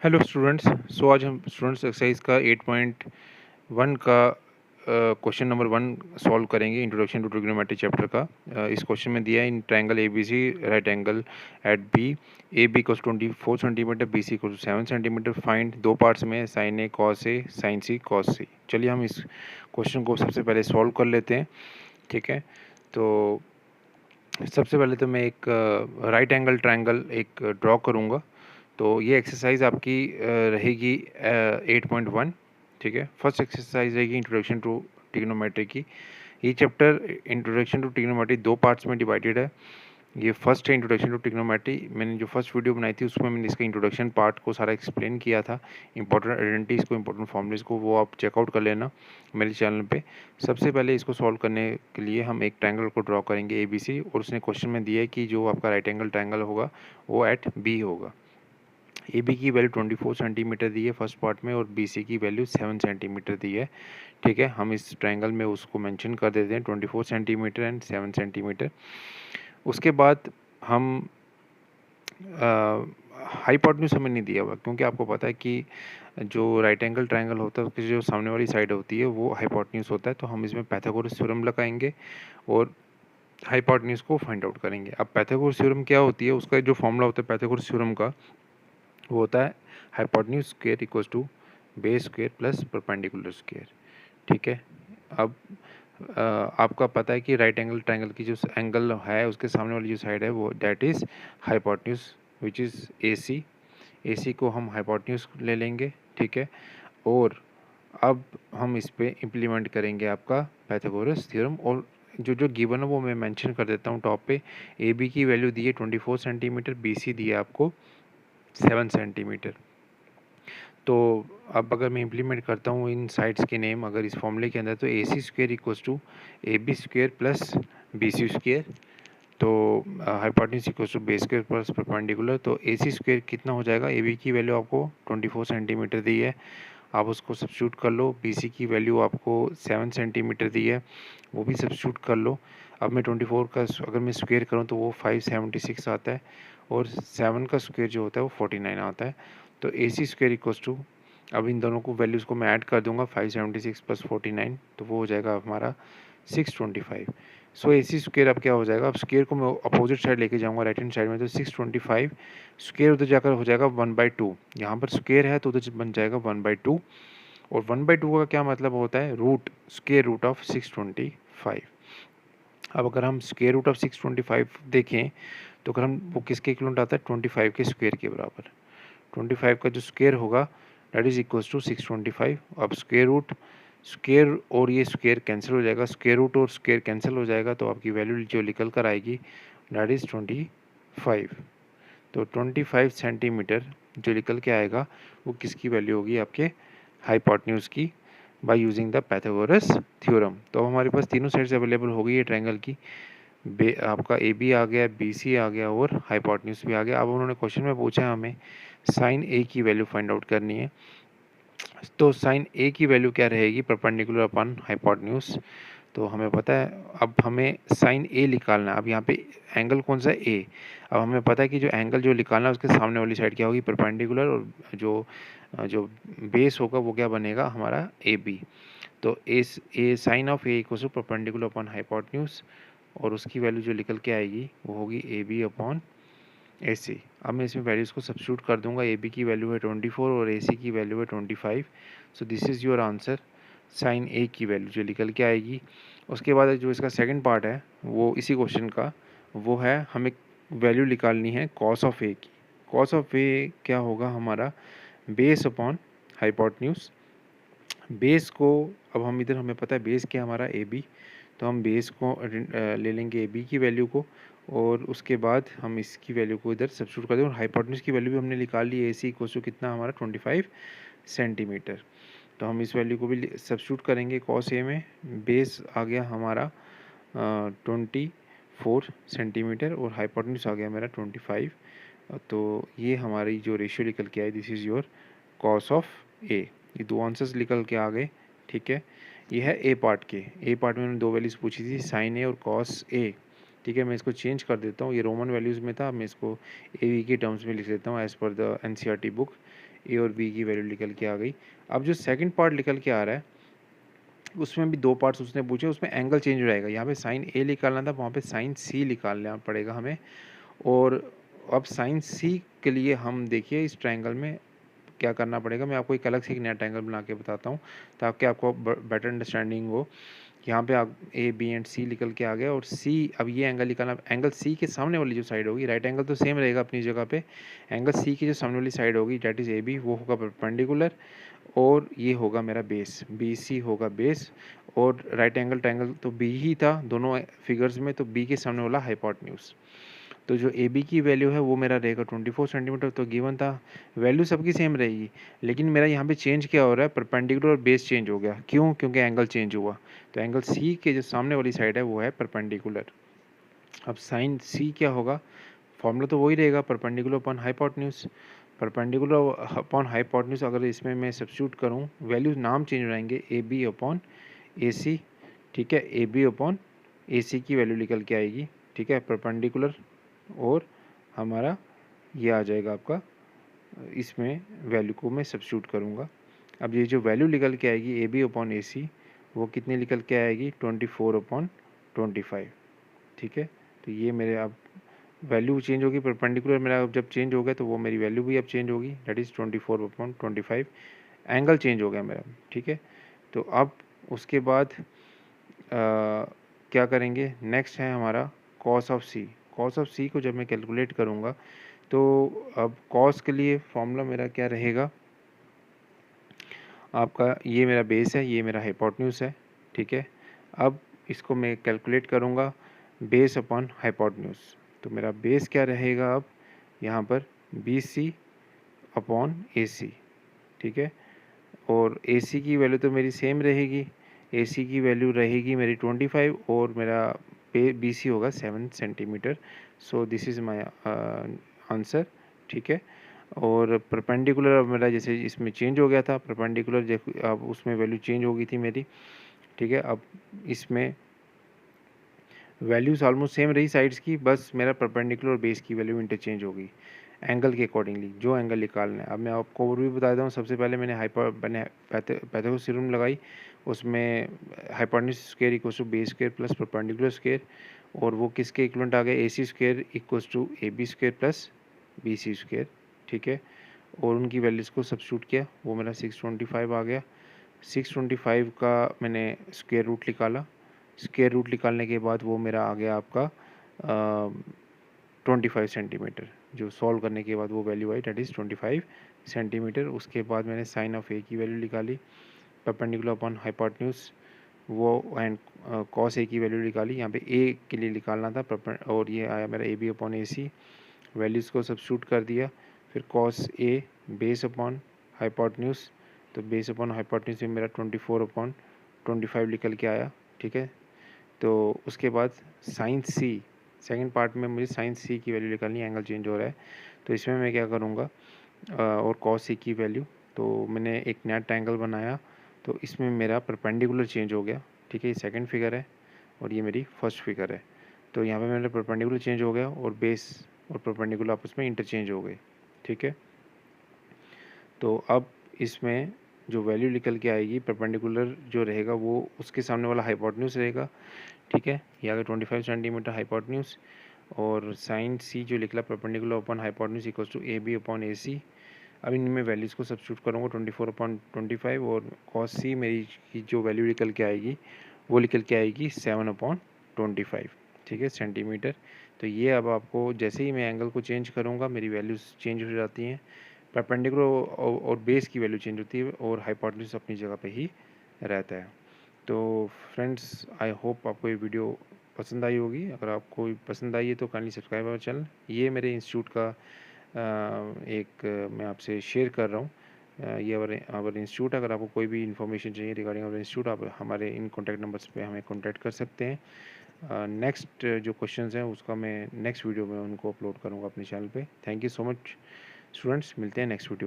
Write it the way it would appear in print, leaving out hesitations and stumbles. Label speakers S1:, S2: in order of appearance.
S1: Hello students. आज हम students exercise का 8.1 का क्वेश्चन नंबर 1 सॉल्व करेंगे। इंट्रोडक्शन टू ट्रिग्नोमेट्री चैप्टर का। इस क्वेश्चन में दिया है in triangle A B C right angle at B, A B equals 24 centimetre, B C equals 7 centimetre. Find दो पार्ट्स में sine A cos A, sine C cos C. चलिए हम इस क्वेश्चन को सबसे पहले सॉल्व कर लेते हैं। ठीक है, तो सबसे पहले तो मैं एक राइट एंगल ट्रायंगल एक ड्रॉ करूँगा। तो ये एक्सरसाइज आपकी रहेगी 8.1। ठीक है, फर्स्ट एक्सरसाइज रहेगी इंट्रोडक्शन टू ट्रिग्नोमेट्री की। ये चैप्टर इंट्रोडक्शन टू ट्रिग्नोमेट्री दो पार्ट्स में डिवाइडेड है। ये फर्स्ट है इंट्रोडक्शन टू ट्रिग्नोमेट्री। मैंने जो फर्स्ट वीडियो बनाई थी उसमें मैंने इसका इंट्रोडक्शन पार्ट को सारा एक्सप्लेन किया था, इंपॉर्टेंट आइडेंटिटीज़ को, इंपॉर्टेंट फॉर्मूलेस को, वो आप चेकआउट कर लेना मेरे चैनल पे। सबसे पहले इसको सॉल्व करने के लिए हम एक ट्रायंगल को ड्रॉ करेंगे ए बी सी, और उसने क्वेश्चन में दिया है कि जो आपका राइट एंगल ट्रायंगल होगा वो एट बी होगा। ए बी की वैल्यू 24 सेंटीमीटर दी है फर्स्ट पार्ट में, और बी सी की वैल्यू 7 सेंटीमीटर दी है। ठीक है, हम इस ट्रायंगल में उसको मेंशन कर देते हैं 24 सेंटीमीटर एंड 7 सेंटीमीटर। उसके बाद हम हाइपोटेन्यूज हमें नहीं दिया हुआ, क्योंकि आपको पता है कि जो राइट एंगल ट्रायंगल होता है उसकी जो सामने वाली साइड होती है वो हाइपोटेन्यूज होता है। तो हम इसमें पाइथागोरस थ्योरम लगाएंगे और हाइपोटेन्यूज को फाइंड आउट करेंगे। अब पाइथागोरस थ्योरम क्या होती है, उसका जो फॉर्मूला होता है पाइथागोरस थ्योरम का, वो होता है hypotenuse square equals to base square plus perpendicular square. ठीक है, अब आपका पता है कि राइट एंगल ट्रायंगल की जो एंगल है उसके सामने वाली जो साइड है वो that is hypotenuse which is A C. A C को हम हाइपोटेन्यूज ले लेंगे। ठीक है, और अब हम इस पे इम्प्लीमेंट करेंगे आपका पाइथागोरस थ्योरम, और जो जो गिवन है वो मैं मेंशन कर देता हूँ टॉप पे। ए बी की वैल्यू दी है 24 सेंटीमीटर, बी सी दी है आपको 7 सेंटीमीटर। तो अब अगर मैं इम्प्लीमेंट करता हूँ इन साइड्स के नेम अगर इस फॉर्मूले के अंदर, तो A C square equals to A B square plus B C square. तो hypotenuse equals to base square plus perpendicular. तो ए सी स्क्वेयर कितना हो जाएगा, ए बी की वैल्यू आपको 24 सेंटीमीटर दी है, आप उसको सब्स्टिट्यूट कर लो। बी सी की वैल्यू आपको 7 सेंटीमीटर दी है, वो भी सब्स्टिट्यूट कर लो। अब मैं 24 का अगर मैं स्क्वेयर करूँ तो वो 576 आता है, और 7 का स्क्वेयर जो होता है वो 49 आता है। तो A C square equals to, अब इन दोनों को वैल्यूज़ को मैं ऐड कर दूंगा, 576 प्लस 49, तो वो हो जाएगा हमारा 625। सो ए सी स्क्वेयर अब क्या हो जाएगा, अब स्क्वेयर को मैं अपोजिट साइड लेके जाऊंगा राइट हैंड साइड में, तो 625 स्क्वेयर उधर जाकर हो जाएगा 1/2। यहाँ पर स्क्वेयर है तो उधर बन जाएगा 1/2, और 1/2 का क्या मतलब होता है, रूट, स्क्वेयर रूट ऑफ 625। अब अगर हम स्क्वेयर रूट ऑफ 625 देखें तो अगर हम वो किसके इक्वलेंट आता है, 25 के स्क्वेयर के बराबर। 25 का जो स्क्वेयर होगा दैट इज इक्वल्स टू 625। अब स्क्वेयर रूट, स्क्वेयर और ये स्क्वेयर कैंसिल हो जाएगा, स्क्वेयर रूट और स्क्वेयर कैंसिल हो जाएगा, तो आपकी वैल्यू जो निकल कर आएगी दैट इज़ 25। तो 25 सेंटीमीटर जो निकल के आएगा वो किसकी वैल्यू होगी, आपके हाइपोटेन्यूज की, by using the Pythagoras theorem. तो अब हमारे पास तीनों साइड्स अवेलेबल हो गई है ट्रायंगल की। आपका ए बी आ गया, बी सी आ गया, और हाइपोटेन्यूज भी आ गया। अब उन्होंने क्वेश्चन में पूछा है हमें साइन ए की वैल्यू फाइंड आउट करनी है। तो साइन ए की वैल्यू क्या रहेगी, परपेंडिकुलर अपॉन हाइपोटेन्यूज। तो हमें पता है, अब हमें साइन ए निकालना है। अब यहाँ पे एंगल कौन सा है, ए। अब हमें पता है कि जो एंगल जो निकालना है उसके सामने वाली साइड क्या होगी, परपेंडिकुलर, और जो जो बेस होगा वो क्या बनेगा हमारा ए बी। तो a sine of A equals to perpendicular upon hypotenuse, और उसकी वैल्यू जो निकल के आएगी वो होगी ए बी अपॉन ए सी। अब मैं इसमें वैल्यूज़ को सब्स्टिट्यूट कर दूंगा। ए बी की वैल्यू है 24 और ए सी की वैल्यू है 25। So this is your answer, sine A की वैल्यू जो निकल के आएगी। उसके बाद जो इसका सेकंड पार्ट है वो इसी क्वेश्चन का, वो है हमें वैल्यू निकालनी है कॉस ऑफ ए की। कॉस ऑफ ए क्या होगा हमारा, बेस अपॉन हाइपोटेन्यूज। बेस को, अब हम इधर हमें पता है बेस क्या हमारा ए बी, तो हम बेस को ले लेंगे ए बी की वैल्यू को, और उसके बाद हम इसकी वैल्यू को इधर सब्स्टिट्यूट कर देंगे। और हाइपोटेन्यूज की वैल्यू भी हमने निकाल ली, ए सी इक्वल टू कितना हमारा 25 सेंटीमीटर। तो हम इस वैल्यू को भी सब्स्टिट्यूट करेंगे कॉस ए में। बेस आ गया हमारा 24 सेंटीमीटर, और हाइपोटेन्यूज आ गया मेरा 25। तो ये हमारी जो रेशियो निकल के आई, this is your cos of A. ये दो आंसर्स निकल के आ गए। ठीक है, ये है ए पार्ट के। ए पार्ट में मैंने दो वैल्यूज़ पूछी थी, साइन ए और कॉस ए। ठीक है, मैं इसको चेंज कर देता हूँ, ये रोमन वैल्यूज़ में था, मैं इसको ए के टर्म्स में लिख देता हूँ as per the NCERT book. ए और बी की वैल्यू निकल के आ गई। अब जो सेकंड पार्ट निकल के आ रहा है उसमें भी 2 पार्ट्स उसने पूछे, उसमें एंगल चेंज हो जाएगा। यहाँ पे साइन ए निकालना था, वहाँ पे साइन सी निकालना पड़ेगा हमें। और अब साइन सी के लिए हम देखिए इस ट्रायंगल में क्या करना पड़ेगा। मैं आपको एक अलग से एक नया ट्रायंगल बना के बताता हूँ ताकि आपको बेटर अंडरस्टैंडिंग हो। यहाँ पे आप ए बी एंड सी निकल के आ गया और सी, अब ये एंगल निकालना, एंगल सी के सामने वाली जो साइड होगी, राइट एंगल तो सेम रहेगा अपनी जगह पे, एंगल सी की जो सामने वाली साइड होगी डेट इज़ ए बी, वो होगा परपेंडिकुलर और ये होगा मेरा बेस, बी सी होगा बेस। और राइट एंगल ट्रायंगल तो बी ही था दोनों फिगर्स में, तो बी के सामने वाला हाइपोटेन्यूज। तो जो ए बी की वैल्यू है वो मेरा रहेगा 24 सेंटीमीटर, तो गिवन था, वैल्यू सबकी सेम रहेगी। लेकिन मेरा यहाँ पे चेंज क्या हो रहा है, परपेंडिकुलर और बेस चेंज हो गया। क्यों? क्योंकि एंगल चेंज हुआ। तो एंगल सी के जो सामने वाली साइड है वो है परपेंडिकुलर। अब साइन सी क्या होगा, फॉर्मूला तो वही रहेगा, perpendicular upon hypotenuse. Perpendicular upon hypotenuse अगर इसमें मैं सब्स्टिट्यूट करूँ, वैल्यूज नाम चेंज हो जाएंगे, ए बी अपॉन ए सी। ठीक है, ए बी अपॉन ए सी की वैल्यू निकल के आएगी। ठीक है, परपेंडिकुलर और हमारा ये आ जाएगा आपका, इसमें वैल्यू को मैं सब्स्टिट्यूट करूँगा। अब ये जो वैल्यू निकल के आएगी ए बी अपॉन ए सी, वो कितनी निकल के आएगी, 24 अपॉन 25। ठीक है, तो ये मेरे अब वैल्यू चेंज होगी, परपेंडिकुलर मेरा जब चेंज हो गया तो वो मेरी वैल्यू भी अब चेंज होगी, that is 24 upon 25। Angle change हो गया मेरा। ठीक है, तो अब उसके बाद क्या करेंगे, नेक्स्ट है हमारा cos of C. Cos of C को जब मैं कैलकुलेट करूँगा तो अब कॉस के लिए फॉर्मूला मेरा क्या रहेगा, आपका ये मेरा बेस है, ये मेरा हाइपोटेन्यूज है। ठीक है, अब इसको मैं कैलकुलेट करूँगा बेस अपॉन हाइपोटेन्यूज। तो मेरा बेस क्या रहेगा अब यहाँ पर, बी सी अपॉन ए सी। ठीक है, और ए सी की वैल्यू तो मेरी सेम रहेगी, ए सी की वैल्यू रहेगी मेरी 25 और मेरा बी सी होगा 7 centimetre. So this is my answer. ठीक है, और परपेंडिकुलर अब मेरा जैसे इसमें चेंज हो गया था, परपेंडिकुलर अब उसमें वैल्यू चेंज हो गई थी मेरी। ठीक है, अब इसमें वैल्यूज़ ऑलमोस्ट सेम रही साइड्स की, बस मेरा परपेंडिकुलर और बेस की वैल्यू इंटरचेंज हो गई एंगल के अकॉर्डिंगली, जो एंगल निकालना है। अब मैं आपको और भी बता देता हूँ, सबसे पहले मैंने पाइथागोरस थ्योरम लगाई, उसमें hypotenuse square equals to base square plus perpendicular square, और वो किसके इक्वलेंट आ गए, A C square equals to A B square plus B C square. ठीक है, और उनकी वैल्यूज़ को सब्स्टिट्यूट किया, वो मेरा 625 आ गया। 625 का मैंने स्क्वायर रूट निकाला, स्क्वायर रूट निकालने के बाद वो मेरा आ गया आपका 25 सेंटीमीटर। जो सॉल्व करने के बाद वो value I, that is 25 centimetre. उसके बाद मैंने साइन ऑफ ए की वैल्यू निकाली, परपेंडिकुलर अपॉन हाइपोटेन्यूज, वो एंड कॉस ए की वैल्यू निकाली। यहाँ पे ए के लिए निकालना था, और ये आया मेरा A B upon A C, values को सब्स्टिट्यूट कर दिया। फिर cos A base upon hypotenuse, तो बेस अपॉन हाइपोटेन्यूज में मेरा 24 अपॉन 25 निकल के आया। ठीक है, तो उसके बाद साइन सी, सेकंड पार्ट में मुझे साइन सी की वैल्यू निकालनी है, एंगल चेंज हो रहा है तो इसमें मैं क्या करूँगा, और कॉस सी की वैल्यू, तो मैंने एक नया ट्रायंगल बनाया, तो इसमें मेरा परपेंडिकुलर चेंज हो गया। ठीक है, ये सेकंड फिगर है और ये मेरी फर्स्ट फिगर है, तो यहाँ पे मेरा परपेंडिकुलर चेंज हो गया और बेस और परपेंडिकुलर आपस में इंटरचेंज हो गए। ठीक है, तो अब इसमें जो वैल्यू निकल के आएगी, परपेंडिकुलर जो रहेगा वो उसके सामने वाला हाइपोटेन्यूज रहेगा। ठीक है, ये आ गया 25 सेंटीमीटर हाइपोटेन्यूज, और साइन सी जो निकला perpendicular upon hypotenuse equals to A B upon A C. अब इनमें वैल्यूज़ को सब्स्टिट्यूट करूँगा, 24 अपॉन 25, और कॉस सी मेरी की जो वैल्यू निकल के आएगी वो निकल के आएगी 7 अपॉन 25। ठीक है, सेंटीमीटर। तो ये अब आपको जैसे ही मैं एंगल को चेंज करूँगा मेरी वैल्यूज़ चेंज हो जाती हैं, परपेंडिकुलर और बेस की वैल्यू चेंज होती है और हाइपोटेन्यूज अपनी जगह पे ही रहता है। तो फ्रेंड्स, आई होप आपको ये वीडियो पसंद आई होगी। अगर आपको पसंद आई है तो काइंडली सब्सक्राइब आवर चैनल। ये मेरे इंस्टीट्यूट का एक मैं आपसे शेयर कर रहा हूँ। ये आवर इंस्टीट्यूट, अगर आपको कोई भी इन्फॉर्मेशन चाहिए रिगार्डिंग आवर इंस्टीट्यूट, आप हमारे इन कॉन्टैक्ट नंबर्स पे हमें कॉन्टैक्ट कर सकते हैं। नेक्स्ट जो क्वेश्चंस हैं उसका मैं नेक्स्ट वीडियो में उनको अपलोड करूँगा अपने चैनल पे। Thank you so much students, मिलते हैं नेक्स्ट वीडियो में।